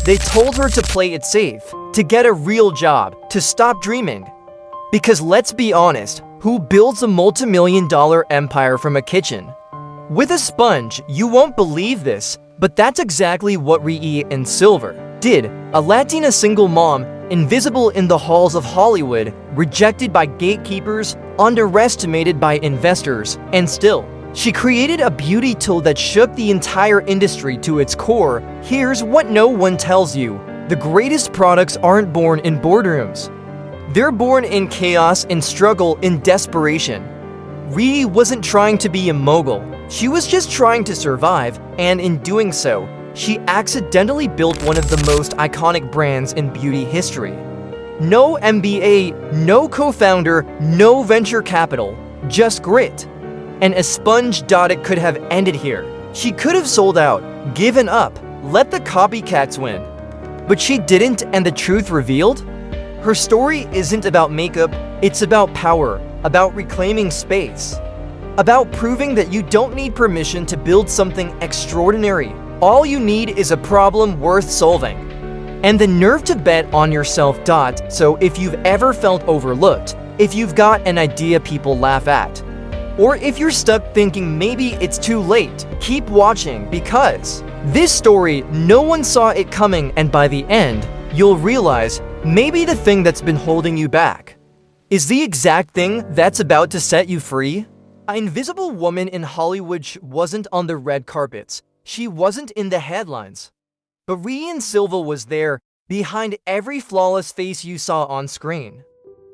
They told her to play it safe, to get a real job, to stop dreaming. Because let's be honest, who builds a multi-million-dollar empire from a kitchen? With a sponge, you won't believe this, but that's exactly what Rea Ann Silva did. A Latina single mom, invisible in the halls of Hollywood, rejected by gatekeepers, underestimated by investors, and still, she created a beauty tool that shook the entire industry to its core. Here's what no one tells you. The greatest products aren't born in boardrooms. They're born in chaos, in struggle, in desperation. Rea wasn't trying to be a mogul. She was just trying to survive, and in doing so, she accidentally built one of the most iconic brands in beauty history. No MBA, no co-founder, no venture capital, just grit. And a sponge. It could have ended here. She could have sold out, given up, let the copycats win. But she didn't, and the truth revealed? Her story isn't about makeup, it's about power, about reclaiming space, about proving that you don't need permission to build something extraordinary. All you need is a problem worth solving. And the nerve to bet on yourself. So if you've ever felt overlooked, if you've got an idea people laugh at, or if you're stuck thinking maybe it's too late, keep watching, because this story, no one saw it coming, and by the end, you'll realize maybe the thing that's been holding you back is the exact thing that's about to set you free. An invisible woman in Hollywood wasn't on the red carpets. She wasn't in the headlines. But Rea Ann Silva was there, behind every flawless face you saw on screen.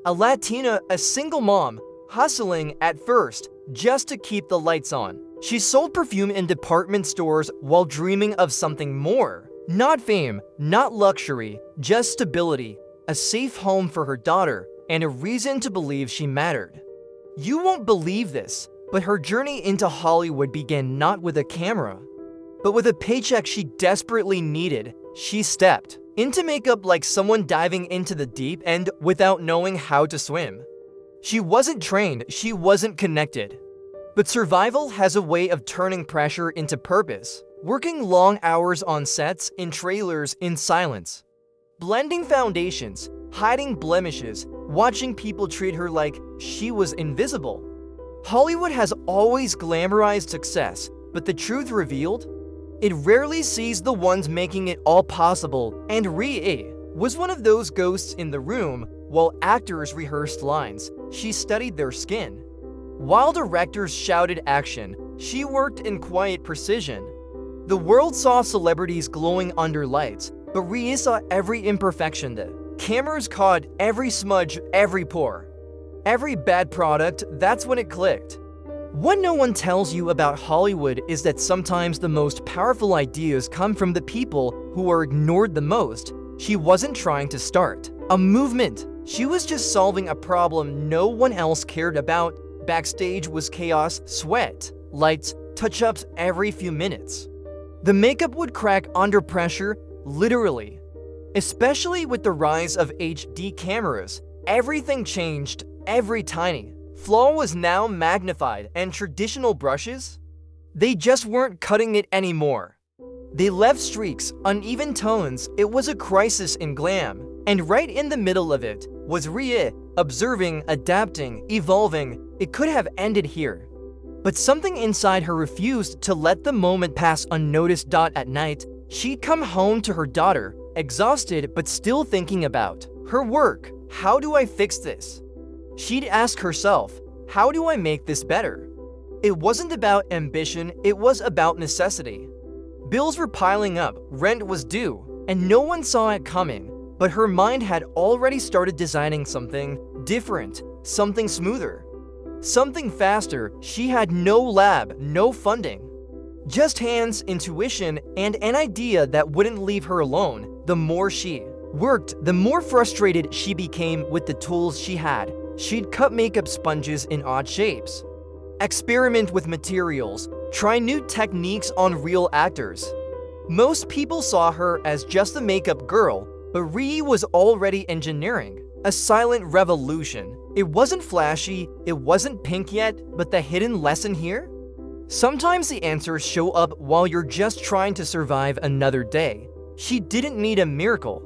A Latina, a single mom, hustling at first just to keep the lights on. She sold perfume in department stores while dreaming of something more. Not fame, not luxury, just stability, a safe home for her daughter, and a reason to believe she mattered. You won't believe this, but her journey into Hollywood began not with a camera, but with a paycheck she desperately needed. She stepped into makeup like someone diving into the deep end without knowing how to swim. She wasn't trained, she wasn't connected. But survival has a way of turning pressure into purpose. Working long hours on sets, in trailers, in silence. Blending foundations, hiding blemishes, watching people treat her like she was invisible. Hollywood has always glamorized success, but the truth revealed? It rarely sees the ones making it all possible, and Rea was one of those ghosts in the room. While actors rehearsed lines, she studied their skin. While directors shouted action, she worked in quiet precision. The world saw celebrities glowing under lights, but Rea saw every imperfection. The cameras caught every smudge, every pore, every bad product. That's when it clicked. What no one tells you about Hollywood is that sometimes the most powerful ideas come from the people who are ignored the most. She wasn't trying to start a movement. She was just solving a problem no one else cared about. Backstage was chaos, sweat, lights, touch-ups every few minutes. The makeup would crack under pressure, literally. Especially with the rise of HD cameras, everything changed. Every tiny flaw was now magnified, and traditional brushes, they just weren't cutting it anymore. They left streaks, uneven tones. It was a crisis in glam. And right in the middle of it was Rea, observing, adapting, evolving. It could have ended here. But something inside her refused to let the moment pass unnoticed. At night, she'd come home to her daughter, exhausted but still thinking about her work. How do I fix this? She'd ask herself, how do I make this better? It wasn't about ambition, it was about necessity. Bills were piling up, rent was due, and no one saw it coming. But her mind had already started designing something different, something smoother, something faster. She had no lab, no funding, just hands, intuition, and an idea that wouldn't leave her alone. The more she worked, the more frustrated she became with the tools she had. She'd cut makeup sponges in odd shapes, experiment with materials, try new techniques on real actors. Most people saw her as just a makeup girl, but Rea was already engineering a silent revolution. It wasn't flashy, it wasn't pink yet, but the hidden lesson here? Sometimes the answers show up while you're just trying to survive another day. She didn't need a miracle.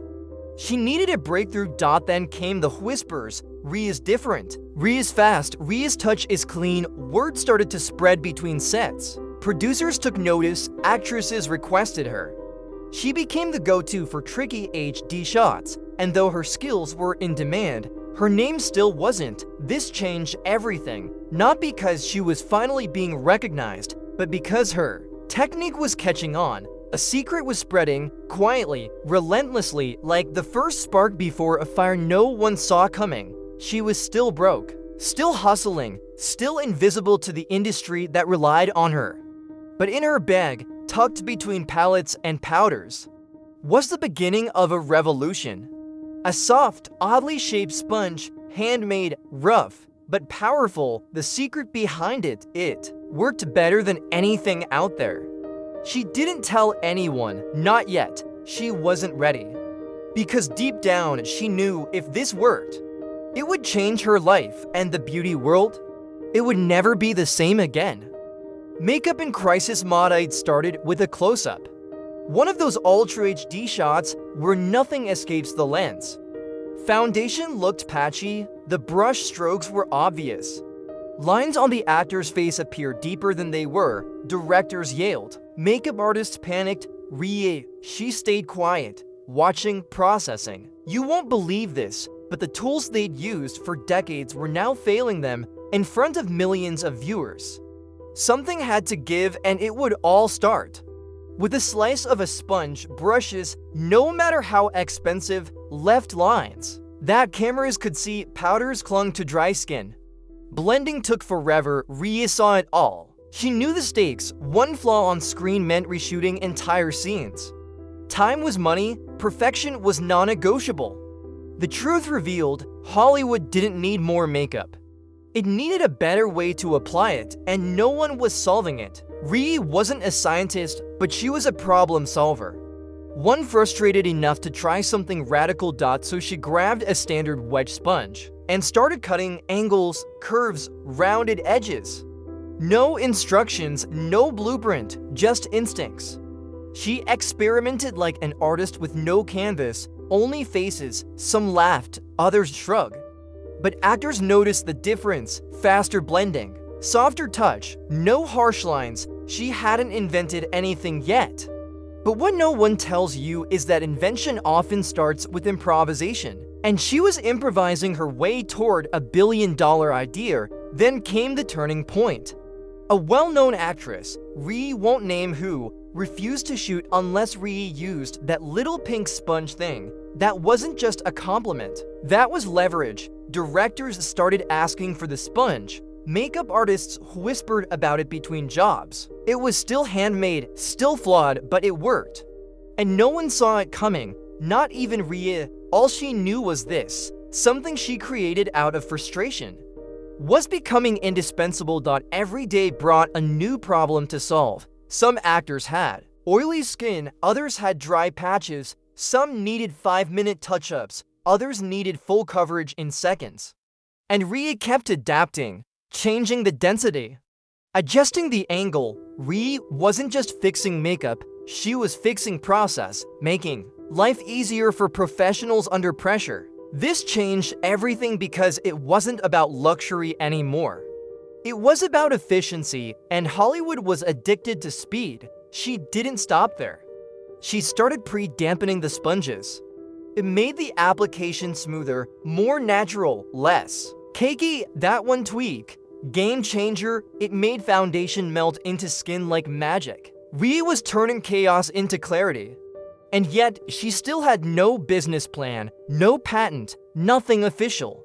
She needed a breakthrough. Then came the whispers. Rea's different. Rea's fast. Rea's touch is clean. Word started to spread between sets. Producers took notice. Actresses requested her. She became the go-to for tricky HD shots, and though her skills were in demand, her name still wasn't. This changed everything, not because she was finally being recognized, but because her technique was catching on. A secret was spreading, quietly, relentlessly, like the first spark before a fire no one saw coming. She was still broke, still hustling, still invisible to the industry that relied on her. But in her bag, tucked between palettes and powders, was the beginning of a revolution. A soft, oddly shaped sponge, handmade, rough, but powerful. The secret behind it worked better than anything out there. She didn't tell anyone, not yet. She wasn't ready. Because deep down, she knew if this worked, it would change her life and the beauty world. It would never be the same again. Makeup in Crisis Mod started with a close-up. One of those Ultra HD shots where nothing escapes the lens. Foundation looked patchy, the brush strokes were obvious. Lines on the actor's face appeared deeper than they were. Directors yelled. Makeup artists panicked. Rea, she stayed quiet, watching, processing. You won't believe this, but the tools they'd used for decades were now failing them in front of millions of viewers. Something had to give, and it would all start with a slice of a sponge. Brushes, no matter how expensive, left lines that cameras could see. Powders clung to dry skin. Blending took forever. Rea saw it all. She knew the stakes. One flaw on screen meant reshooting entire scenes. Time was money. Perfection was non-negotiable. The truth revealed, Hollywood didn't need more makeup. It needed a better way to apply it, and no one was solving it. Rea wasn't a scientist, but she was a problem solver. One frustrated enough to try something radical. So she grabbed a standard wedge sponge and started cutting angles, curves, rounded edges. No instructions, no blueprint, just instincts. She experimented like an artist with no canvas, only faces. Some laughed, others shrugged. But actors noticed the difference. Faster blending, softer touch, no harsh lines. She hadn't invented anything yet. But what no one tells you is that invention often starts with improvisation. And she was improvising her way toward a billion-dollar idea. Then came the turning point. A well-known actress, Rea won't name who, refused to shoot unless Rea used that little pink sponge thing. That wasn't just a compliment. That was leverage. Directors started asking for the sponge. Makeup artists whispered about it between jobs. It was still handmade, still flawed, but it worked. And no one saw it coming, not even Rea. All she knew was this: something she created out of frustration was becoming indispensable. Every day brought a new problem to solve. Some actors had oily skin, others had dry patches, some needed 5-minute touch-ups, others needed full coverage in seconds. And Rea kept adapting, changing the density, adjusting the angle. Rea wasn't just fixing makeup, she was fixing process, making life easier for professionals under pressure. This changed everything because it wasn't about luxury anymore. It was about efficiency, and Hollywood was addicted to speed. She didn't stop there. She started pre-dampening the sponges. It made the application smoother, more natural, less cakey. That one tweak, game changer. It made foundation melt into skin like magic. Rea was turning chaos into clarity. And yet, she still had no business plan, no patent, nothing official.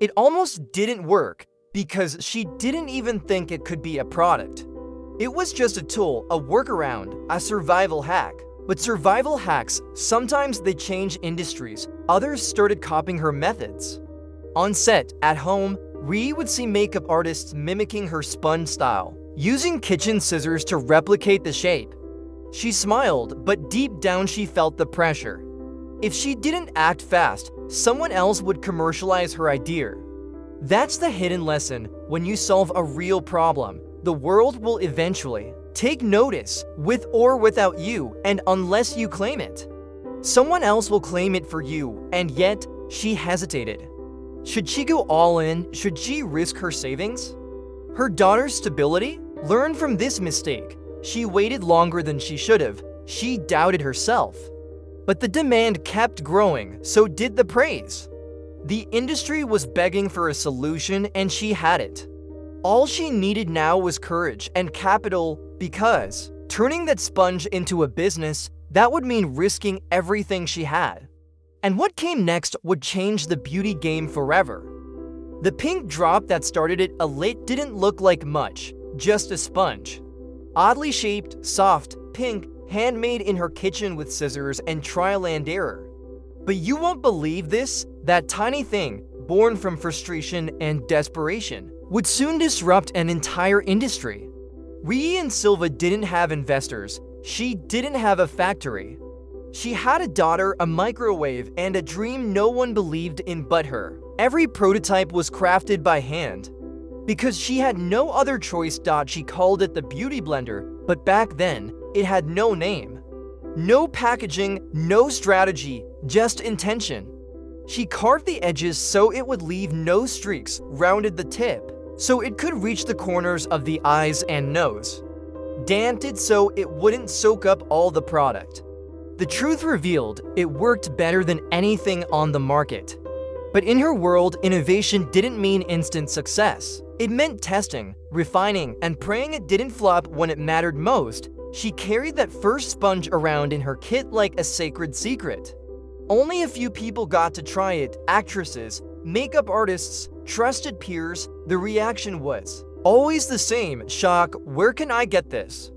It almost didn't work because she didn't even think it could be a product. It was just a tool, a workaround, a survival hack. But survival hacks, sometimes they change industries. Others started copying her methods. On set, at home, Rea would see makeup artists mimicking her sponge style, using kitchen scissors to replicate the shape. She smiled, but deep down she felt the pressure. If she didn't act fast, someone else would commercialize her idea. That's the hidden lesson. When you solve a real problem, the world will eventually take notice, with or without you, and unless you claim it. Someone else will claim it for you, and yet she hesitated. Should she go all in? Should she risk her savings? Her daughter's stability? Learn from this mistake. She waited longer than she should have. She doubted herself. But the demand kept growing, so did the praise. The industry was begging for a solution, and she had it. All she needed now was courage and capital, because turning that sponge into a business, that would mean risking everything she had. And what came next would change the beauty game forever. The pink drop that started it lit didn't look like much, just a sponge. Oddly shaped, soft, pink, handmade in her kitchen with scissors and trial and error. But you won't believe this, that tiny thing, born from frustration and desperation, would soon disrupt an entire industry. Rea Ann Silva didn't have investors. She didn't have a factory. She had a daughter, a microwave, and a dream no one believed in but her. Every prototype was crafted by hand. Because she had no other choice, she called it the Beautyblender, but back then, it had no name. No packaging, no strategy, just intention. She carved the edges so it would leave no streaks, rounded the tip, so it could reach the corners of the eyes and nose. Damped it so it wouldn't soak up all the product. The truth revealed, it worked better than anything on the market. But in her world, innovation didn't mean instant success. It meant testing, refining, and praying it didn't flop when it mattered most. She carried that first sponge around in her kit like a sacred secret. Only a few people got to try it: actresses, makeup artists, trusted peers. The reaction was always the same: shock. Where can I get this?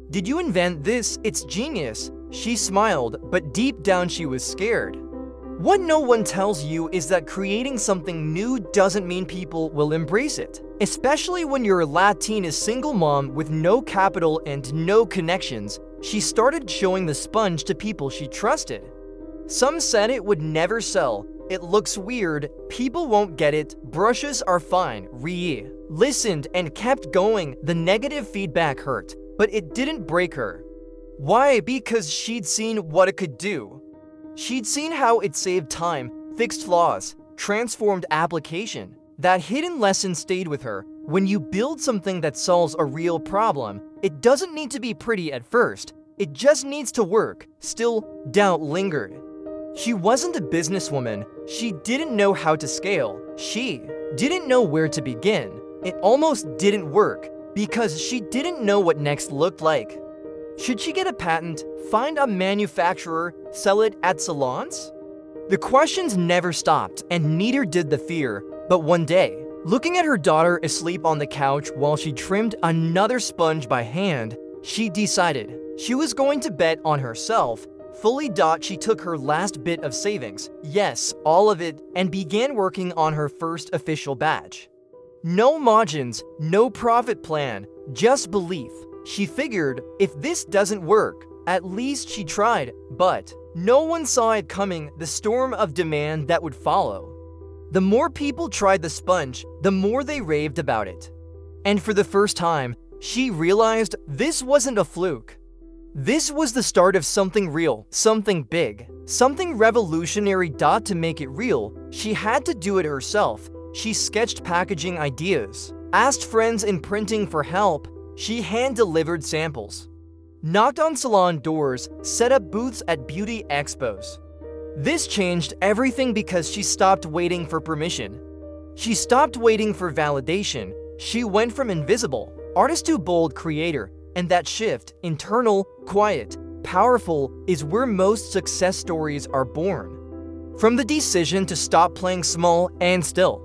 Did you invent this? It's genius. She smiled, but deep down she was scared. What no one tells you is that creating something new doesn't mean people will embrace it, especially when you're a Latina single mom with no capital and no connections. She started showing the sponge to people she trusted. Some said it would never sell. It looks weird. People won't get it. Brushes are fine. Rea listened and kept going. The negative feedback hurt, but it didn't break her. Why? Because she'd seen what it could do. She'd seen how it saved time, fixed flaws, transformed application. That hidden lesson stayed with her. When you build something that solves a real problem, it doesn't need to be pretty at first. It just needs to work. Still, doubt lingered. She wasn't a businesswoman. She didn't know how to scale. She didn't know where to begin. It almost didn't work because she didn't know what next looked like. Should she get a patent, find a manufacturer, sell it at salons? The questions never stopped, and neither did the fear. But one day, looking at her daughter asleep on the couch while she trimmed another sponge by hand, she decided she was going to bet on herself. Fully. She took her last bit of savings, yes, all of it, and began working on her first official batch. No margins, no profit plan, just belief. She figured, if this doesn't work, at least she tried. But no one saw it coming, the storm of demand that would follow. The more people tried the sponge, the more they raved about it. And for the first time, she realized this wasn't a fluke. This was the start of something real, something big, something revolutionary. To make it real, she had to do it herself. She sketched packaging ideas, asked friends in printing for help. She hand-delivered samples, knocked on salon doors, set up booths at beauty expos. This changed everything because she stopped waiting for permission. She stopped waiting for validation. She went from invisible artist to bold creator, and that shift, internal, quiet, powerful, is where most success stories are born. From the decision to stop playing small and still.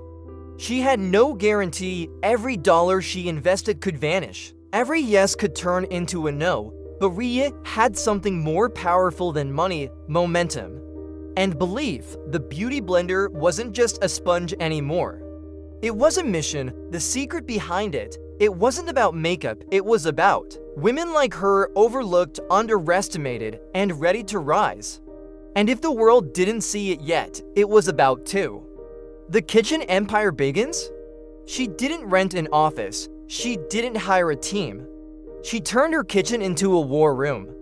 She had no guarantee. Every dollar she invested could vanish. Every yes could turn into a no, but Rea had something more powerful than money: momentum. And belief. The Beautyblender wasn't just a sponge anymore. It was a mission, the secret behind it. It wasn't about makeup, it was about women like her, overlooked, underestimated, and ready to rise. And if the world didn't see it yet, it was about to. The kitchen empire begins? She didn't rent an office. She didn't hire a team. She turned her kitchen into a war room.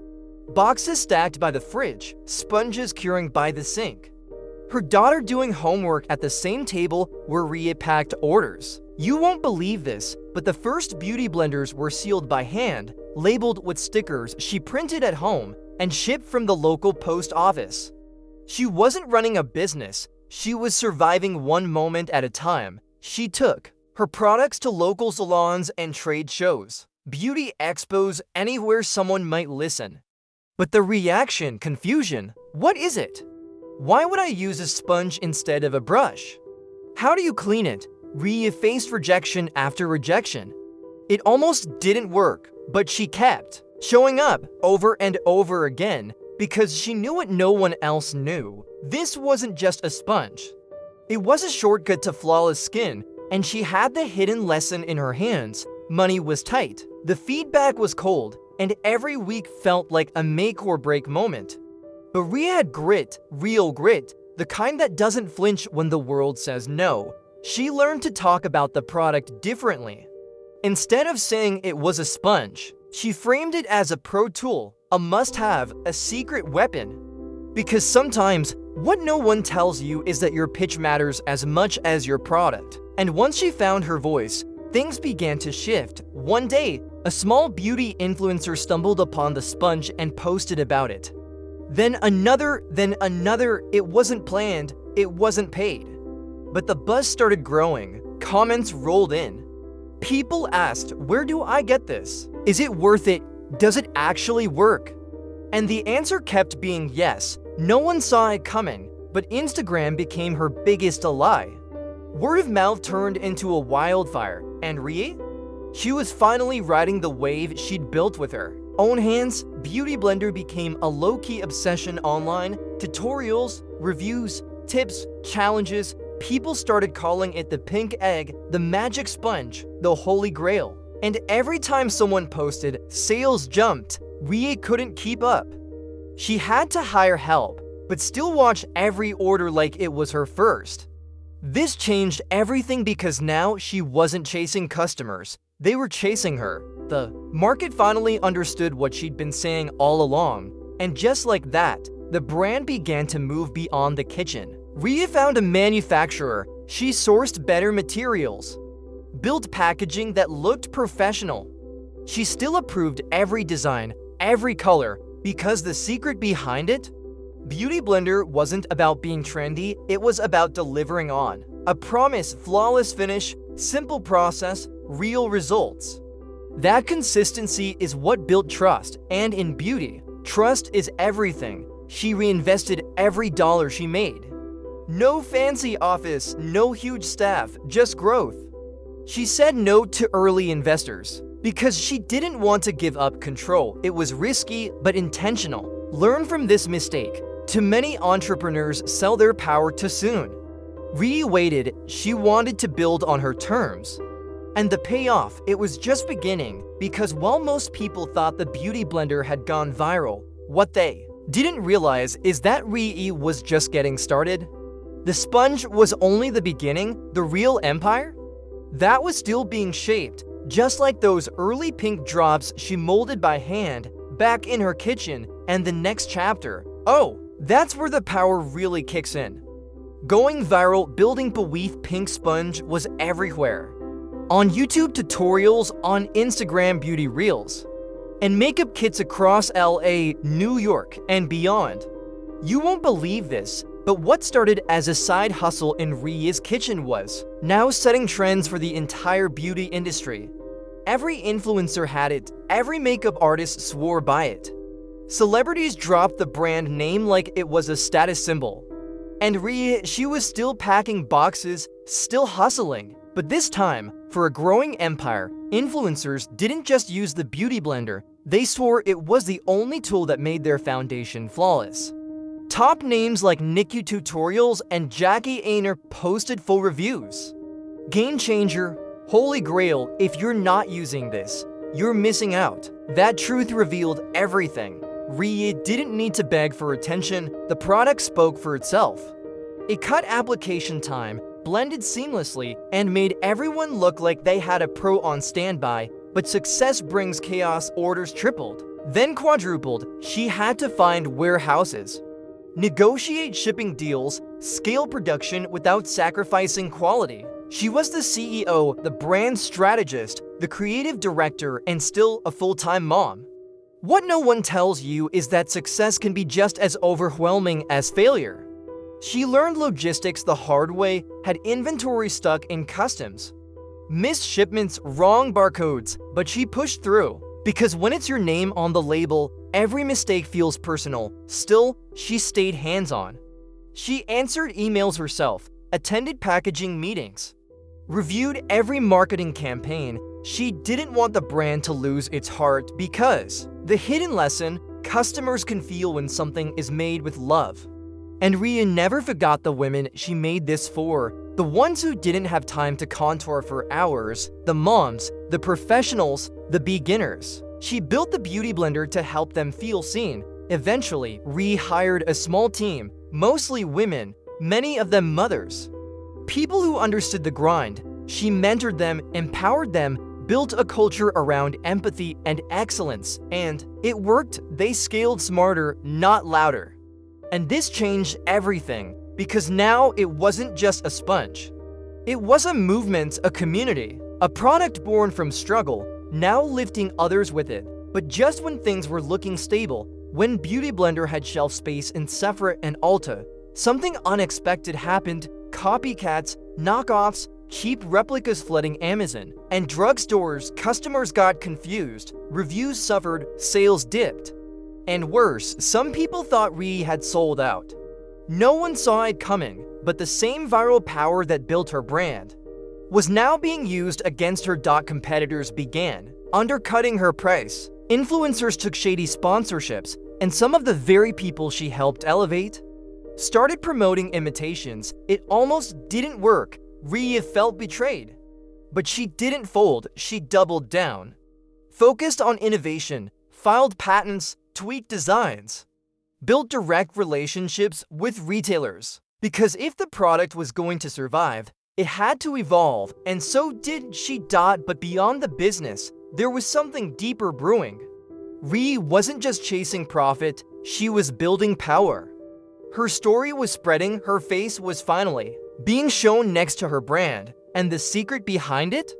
boxes stacked by the fridge, sponges curing by the sink. Her daughter doing homework at the same table where Rea packed orders. You won't believe this, but the first beauty blenders were sealed by hand, labeled with stickers she printed at home, and shipped from the local post office. She wasn't running a business, she was surviving one moment at a time. She took her products to local salons and trade shows, beauty expos, anywhere someone might listen. But the reaction, confusion, what is it? Why would I use a sponge instead of a brush? How do you clean it? Rea faced rejection after rejection. It almost didn't work, but she kept showing up over and over again because she knew what no one else knew. This wasn't just a sponge. It was a shortcut to flawless skin, and she had the hidden lesson in her hands. Money was tight, the feedback was cold, and every week felt like a make or break moment. But Rea had grit, real grit, the kind that doesn't flinch when the world says no. She learned to talk about the product differently. Instead of saying it was a sponge, she framed it as a pro tool, a must-have, a secret weapon. Because sometimes, what no one tells you is that your pitch matters as much as your product. And once she found her voice, things began to shift. One day, a small beauty influencer stumbled upon the sponge and posted about it. Then another, it wasn't planned, it wasn't paid. But the buzz started growing, comments rolled in. People asked, where do I get this? Is it worth it? Does it actually work? And the answer kept being yes. No one saw it coming, but Instagram became her biggest ally. Word of mouth turned into a wildfire, and Rea? She was finally riding the wave she'd built with her own hands. Beautyblender became a low-key obsession online. Tutorials, reviews, tips, challenges. People started calling it the pink egg, the magic sponge, the holy grail. And every time someone posted, sales jumped. Rea couldn't keep up. She had to hire help, but still watch every order like it was her first. This changed everything because now she wasn't chasing customers. They were chasing her. The market finally understood what she'd been saying all along. And just like that, the brand began to move beyond the kitchen. Rea found a manufacturer. She sourced better materials, built packaging that looked professional. She still approved every design, every color, because the secret behind it? Beautyblender wasn't about being trendy, it was about delivering on a promise, flawless finish, simple process, real results. That consistency is what built trust, and in beauty, trust is everything. She reinvested every dollar she made. No fancy office, no huge staff, just growth. She said no to early investors because she didn't want to give up control. It was risky but intentional. Learn from this mistake. Too many entrepreneurs sell their power too soon. Rea waited. She wanted to build on her terms. And the payoff, it was just beginning, because while most people thought the Beautyblender had gone viral, what they didn't realize is that Rea was just getting started. The sponge was only the beginning. The real empire? That was still being shaped, just like those early pink drops she molded by hand back in her kitchen. And the next chapter, oh, that's where the power really kicks in. Going viral, building Beweeth pink sponge was everywhere. On YouTube tutorials, on Instagram beauty reels, and makeup kits across LA, New York, and beyond. You won't believe this, but what started as a side hustle in Rea's kitchen was now setting trends for the entire beauty industry. Every influencer had it, every makeup artist swore by it. Celebrities dropped the brand name like it was a status symbol. And Rea, she was still packing boxes, still hustling. But this time, for a growing empire, influencers didn't just use the Beautyblender, they swore it was the only tool that made their foundation flawless. Top names like Nikki Tutorials and Jackie Ainer posted full reviews. Game changer, holy grail, if you're not using this, you're missing out. That truth revealed everything. Rea didn't need to beg for attention, the product spoke for itself. It cut application time, blended seamlessly, and made everyone look like they had a pro on standby. But success brings chaos. Orders tripled. then quadrupled. She had to find warehouses, negotiate shipping deals, scale production without sacrificing quality. She was the CEO, the brand strategist, the creative director, and still a full-time mom. What no one tells you is that success can be just as overwhelming as failure. She learned logistics the hard way, had inventory stuck in customs, missed shipments, wrong barcodes, but she pushed through. Because when it's your name on the label, every mistake feels personal. Still, she stayed hands-on. She answered emails herself, attended packaging meetings, reviewed every marketing campaign. She didn't want the brand to lose its heart because the hidden lesson, customers can feel when something is made with love. And Rea never forgot the women she made this for, the ones who didn't have time to contour for hours, the moms, the professionals, the beginners. She built the Beautyblender to help them feel seen. Eventually, Rea hired a small team, mostly women, many of them mothers. People who understood the grind. She mentored them, empowered them, built a culture around empathy and excellence, and it worked. They scaled smarter, not louder. And this changed everything, because now it wasn't just a sponge. It was a movement, a community, a product born from struggle, now lifting others with it. But just when things were looking stable, when Beautyblender had shelf space in Sephora and Ulta, something unexpected happened. Copycats, knockoffs, cheap replicas flooding Amazon and drugstores. Customers got confused, reviews suffered, sales dipped. And worse, some people thought Rea had sold out. No one saw it coming, but the same viral power that built her brand was now being used against her. Competitors began undercutting her price. Influencers took shady sponsorships, and some of the very people she helped elevate started promoting imitations. It almost didn't work. Rea felt betrayed. But she didn't fold, she doubled down. Focused on innovation, filed patents, tweaked designs, built direct relationships with retailers. Because if the product was going to survive, it had to evolve, and so did she. But beyond the business, there was something deeper brewing. Rea wasn't just chasing profit, she was building power. Her story was spreading, her face was finally being shown next to her brand, and the secret behind it?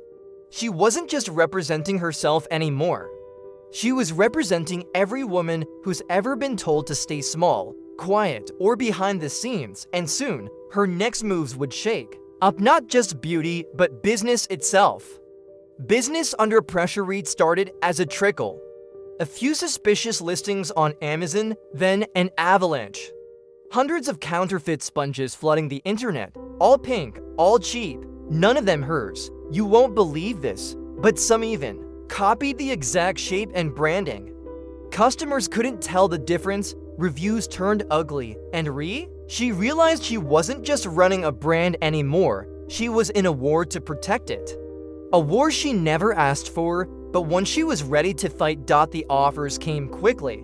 She wasn't just representing herself anymore. She was representing every woman who's ever been told to stay small, quiet, or behind the scenes, and soon, her next moves would shake up not just beauty, but business itself. Business under pressure. Rea started as a trickle. A few suspicious listings on Amazon, then an avalanche. Hundreds of counterfeit sponges flooding the internet, all pink, all cheap, none of them hers. You won't believe this, but some even copied the exact shape and branding. Customers couldn't tell the difference, reviews turned ugly, and Rea? She realized she wasn't just running a brand anymore, she was in a war to protect it. A war she never asked for, but when she was ready to fight. The offers came quickly.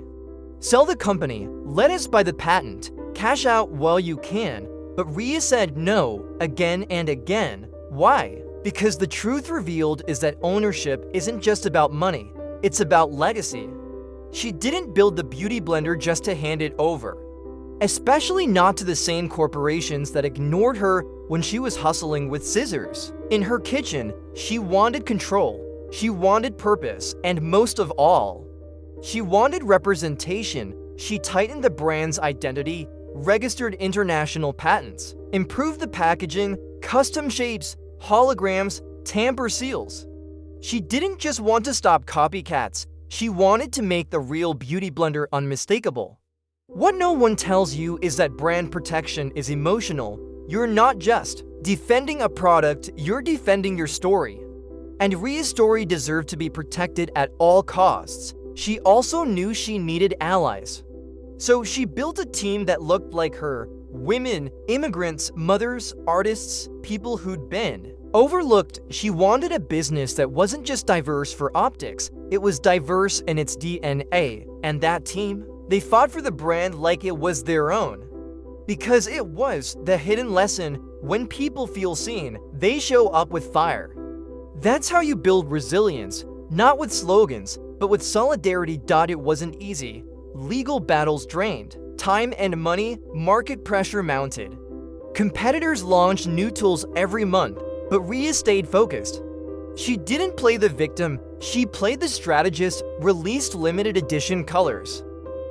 Sell the company, let us buy the patent, cash out while you can. But Rea said no, again and again. Why? Because the truth revealed is that ownership isn't just about money, it's about legacy. She didn't build the Beautyblender just to hand it over. Especially not to the same corporations that ignored her when she was hustling with scissors. In her kitchen, she wanted control, she wanted purpose, and most of all, she wanted representation. She tightened the brand's identity, registered international patents, improved the packaging, custom shapes, holograms, tamper seals. She didn't just want to stop copycats, she wanted to make the real Beautyblender unmistakable. What no one tells you is that brand protection is emotional. You're not just defending a product, you're defending your story. And Rea's story deserved to be protected at all costs. She also knew she needed allies. So she built a team that looked like her. Women, immigrants, mothers, artists, people who'd been overlooked. She wanted a business that wasn't just diverse for optics, it was diverse in its DNA. And that team? They fought for the brand like it was their own. Because it was the hidden lesson: when people feel seen, they show up with fire. That's how you build resilience, not with slogans, But with solidarity, it wasn't easy. Legal battles drained time and money, market pressure mounted. Competitors launched new tools every month, but Rea stayed focused. She didn't play the victim, she played the strategist, released limited edition colors,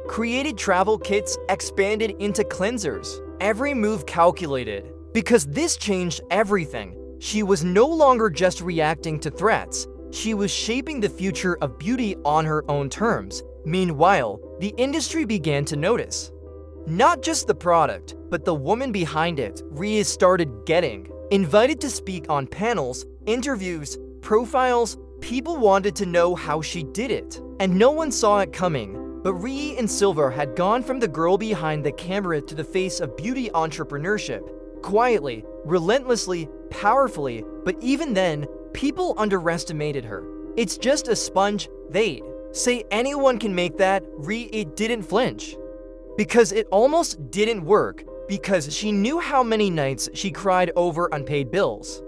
created travel kits, expanded into cleansers. Every move calculated. Because this changed everything. She was no longer just reacting to threats, she was shaping the future of beauty on her own terms. Meanwhile, the industry began to notice. Not just the product, but the woman behind it. Rea started getting invited to speak on panels, interviews, profiles. People wanted to know how she did it, and no one saw it coming. But Rea Ann Silva had gone from the girl behind the camera to the face of beauty entrepreneurship. Quietly, relentlessly, powerfully, but even then, people underestimated her. It's just a sponge, they'd say anyone can make that. Rea didn't flinch. Because it almost didn't work, because she knew how many nights she cried over unpaid bills.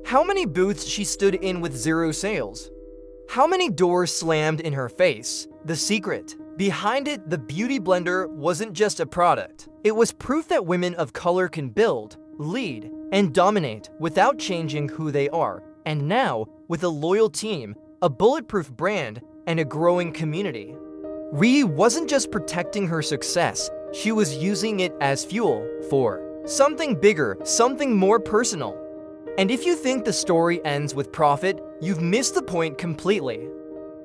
How many booths she stood in with zero sales. How many doors slammed in her face. The secret behind it, the Beautyblender, wasn't just a product. It was proof that women of color can build, lead, and dominate without changing who they are. And now, with a loyal team, a bulletproof brand, and a growing community, Rea wasn't just protecting her success, she was using it as fuel for something bigger, something more personal. And if you think the story ends with profit, you've missed the point completely.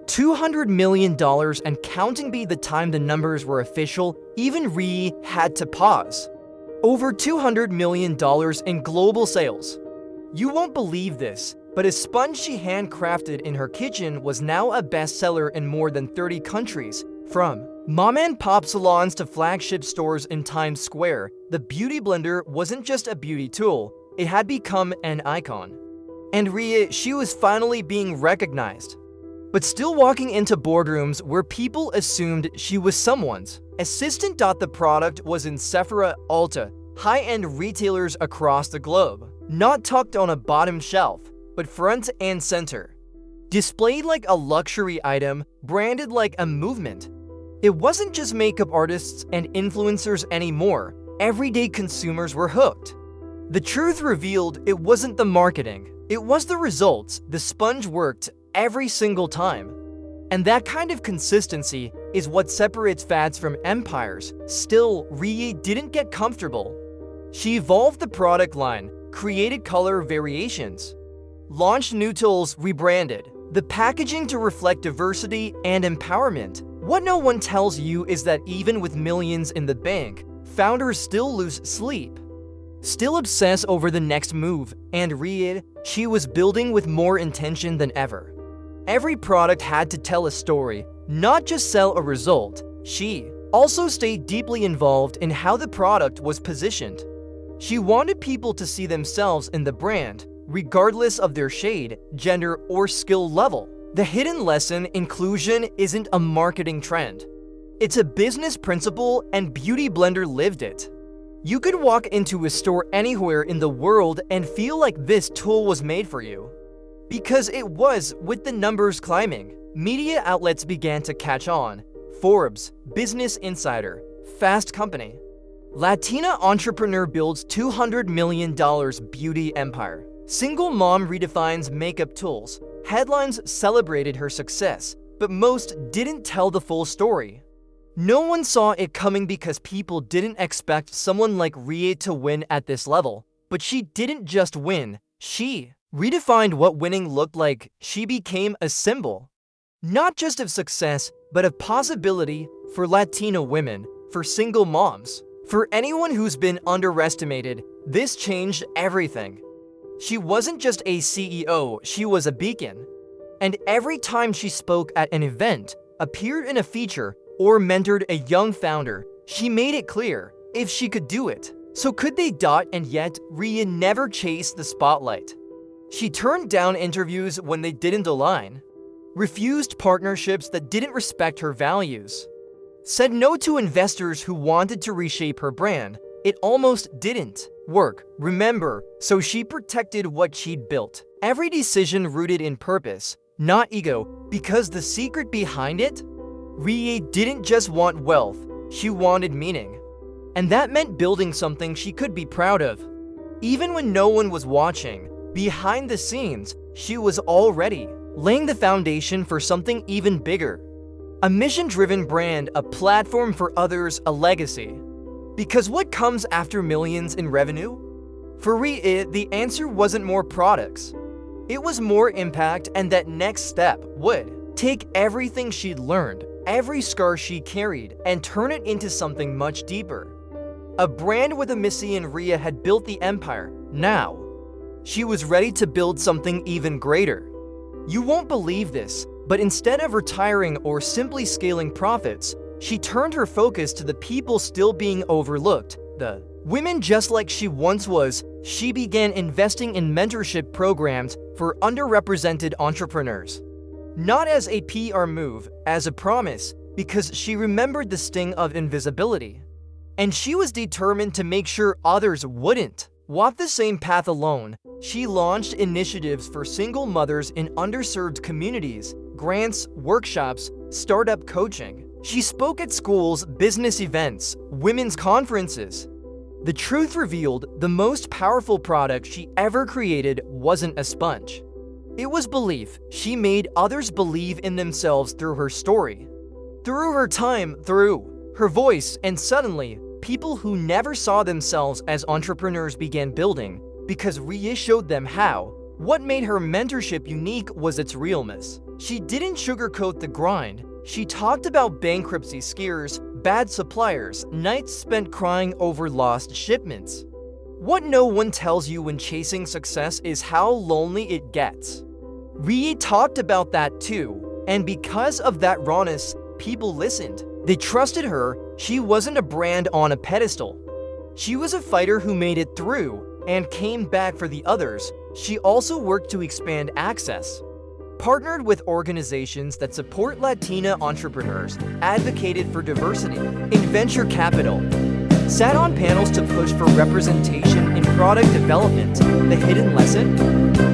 $200 million and counting. By the time the numbers were official, even Rea had to pause. Over $200 million in global sales. You won't believe this, but a sponge she handcrafted in her kitchen was now a bestseller in more than 30 countries. From mom-and-pop salons to flagship stores in Times Square, the Beautyblender wasn't just a beauty tool, it had become an icon. And Rea, she was finally being recognized. But still walking into boardrooms where people assumed she was someone's assistant. The product was in Sephora, Ulta, high-end retailers across the globe. Not tucked on a bottom shelf, but front and center. Displayed like a luxury item, branded like a movement. It wasn't just makeup artists and influencers anymore. Everyday consumers were hooked. The truth revealed, it wasn't the marketing, it was the results. The sponge worked every single time. And that kind of consistency is what separates fads from empires. Still, Rea didn't get comfortable. She evolved the product line, created color variations, launched new tools, rebranded the packaging to reflect diversity and empowerment. What no one tells you is that even with millions in the bank, founders still lose sleep, still obsess over the next move. And Rea, she was building with more intention than ever. Every product had to tell a story, not just sell a result. She also stayed deeply involved in how the product was positioned. She wanted people to see themselves in the brand, regardless of their shade, gender, or skill level. The hidden lesson: inclusion isn't a marketing trend. It's a business principle, and Beautyblender lived it. You could walk into a store anywhere in the world and feel like this tool was made for you. Because it was. With the numbers climbing, media outlets began to catch on. Forbes, Business Insider, Fast Company. Latina entrepreneur builds $200 million beauty empire. Single mom redefines makeup tools. Headlines celebrated her success, but most didn't tell the full story. No one saw it coming because people didn't expect someone like Rea to win at this level. But she didn't just win, she redefined what winning looked like. She became a symbol, not just of success, but of possibility for Latina women, for single moms, for anyone who's been underestimated. This changed everything. She wasn't just a CEO, she was a beacon. And every time she spoke at an event, appeared in a feature, or mentored a young founder, she made it clear, if she could do it, so could they. And yet, Rea never chased the spotlight. She turned down interviews when they didn't align, refused partnerships that didn't respect her values, said no to investors who wanted to reshape her brand. It almost didn't work, remember, so she protected what she'd built. Every decision rooted in purpose, not ego, because the secret behind it? Rea didn't just want wealth, she wanted meaning. And that meant building something she could be proud of. Even when no one was watching, behind the scenes, she was already laying the foundation for something even bigger. A mission-driven brand, a platform for others, a legacy. Because what comes after millions in revenue? For Rea, the answer wasn't more products. It was more impact, and that next step would take everything she'd learned, every scar she carried, and turn it into something much deeper. A brand with a mission. Rea had built the empire. Now, she was ready to build something even greater. You won't believe this, but instead of retiring or simply scaling profits, she turned her focus to the people still being overlooked, the women just like she once was. She began investing in mentorship programs for underrepresented entrepreneurs. Not as a PR move, as a promise, because she remembered the sting of invisibility. And she was determined to make sure others wouldn't walk the same path alone. She launched initiatives for single mothers in underserved communities, grants, workshops, startup coaching. She spoke at schools, business events, women's conferences. The truth revealed, the most powerful product she ever created wasn't a sponge. It was belief. She made others believe in themselves through her story, through her time, through her voice, and suddenly, people who never saw themselves as entrepreneurs began building because Rea showed them how. What made her mentorship unique was its realness. She didn't sugarcoat the grind. She talked about bankruptcy scares, bad suppliers, nights spent crying over lost shipments. What no one tells you when chasing success is how lonely it gets. Rea talked about that too, and because of that rawness, people listened. They trusted her. She wasn't a brand on a pedestal. She was a fighter who made it through and came back for the others. She also worked to expand access, partnered with organizations that support Latina entrepreneurs, advocated for diversity in venture capital, sat on panels to push for representation in product development. The hidden lesson?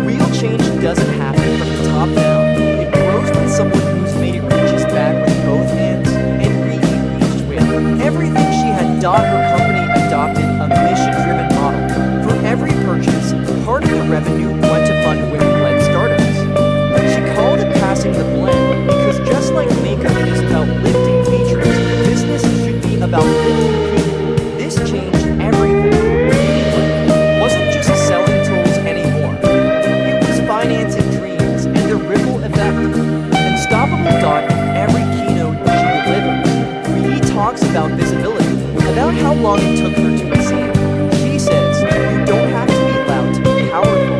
Real change doesn't happen from the top down. It grows when someone who's made it reaches back with both hands, and Rea reached with everything she had done. Her company adopted a mission-driven model. For every purchase, part of the revenue went to fund women-led startups. She called it passing the blend, because just like makeup is about lifting features, business should be about lifting people. This changed everything. It wasn't just selling tools anymore. It was financing dreams, and the ripple effect. Unstoppable dot in every keynote she delivered. Rea talks about visibility, about how long it took her to be seen. She says, you don't have to be loud to be powerful.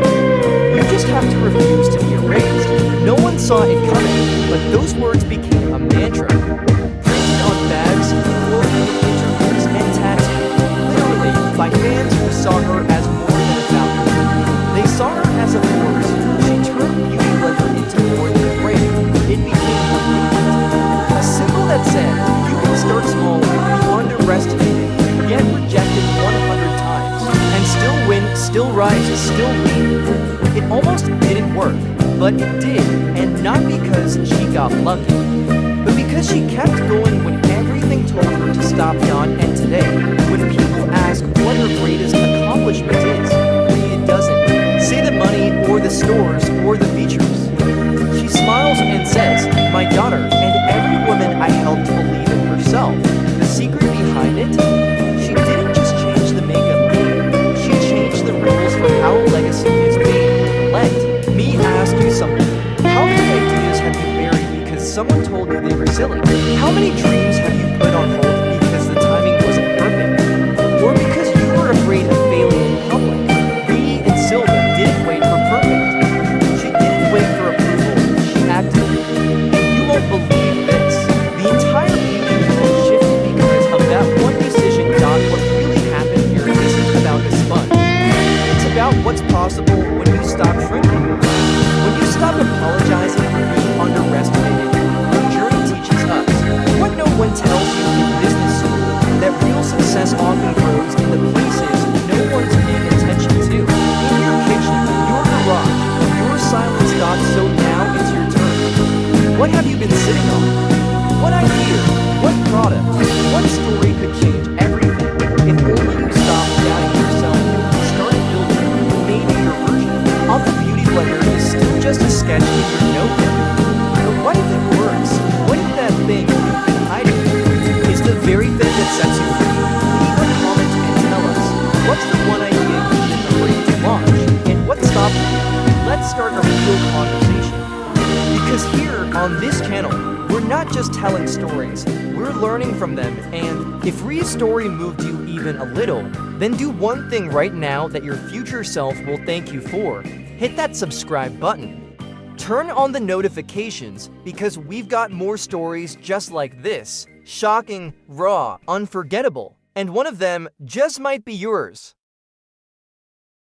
You just have to refuse to be erased. No one saw it coming, but those words became a mantra. Printed on bags, quoted in interviews, and tattooed, literally, by fans who saw her as more than a founder. They saw her as a force. She turned Beautyblender into more than a brand. It became a movement. A symbol that said, you can start small, be underestimated, get rejected 100 times, and still win, still rise, still lead. It almost didn't work, but it did, and not because she got lucky, but because she kept going when everything told her to stop. And today, when people ask what her greatest accomplishment is, Rea doesn't say the money or the stores or the features. She smiles and says, my daughter and every woman I helped believe in herself. The secret behind it? She didn't just change the makeup game, she changed the rules for how legacy is made. Let me ask you something. How many ideas have you buried because someone told you they were silly? How many dreams have you put on hold because the timing wasn't perfect? Or because you were afraid of failing in public? Rea Ann Silva didn't wait for perfect. She didn't wait for approval, she acted. You won't believe this. The entire beauty world shifted because of that one decision. What really happened here isn't about a sponge. It's about what's possible when you stop shrinking. When you stop apologizing for being underestimated. Our journey teaches us what no one tells you in business school, that real success often grows in the places no one's paying attention to. In your kitchen, your garage, your silent thoughts. So now it's your turn. What idea, what product, what story could change everything if only you stopped doubting yourself and started building maybe your version of the Beautyblender is still just a sketch in your notebook. But what if it works? What if that thing you've been hiding is the very thing that sets you free? Leave a comment and tell us, what's the one idea you've been afraid to launch, and what stopped you? Let's start a real conversation. Because here on this channel, we're not just telling stories, we're learning from them, and if Rea's story moved you even a little, then do one thing right now that your future self will thank you for. Hit that subscribe button. Turn on the notifications because we've got more stories just like this. Shocking, raw, unforgettable, and one of them just might be yours.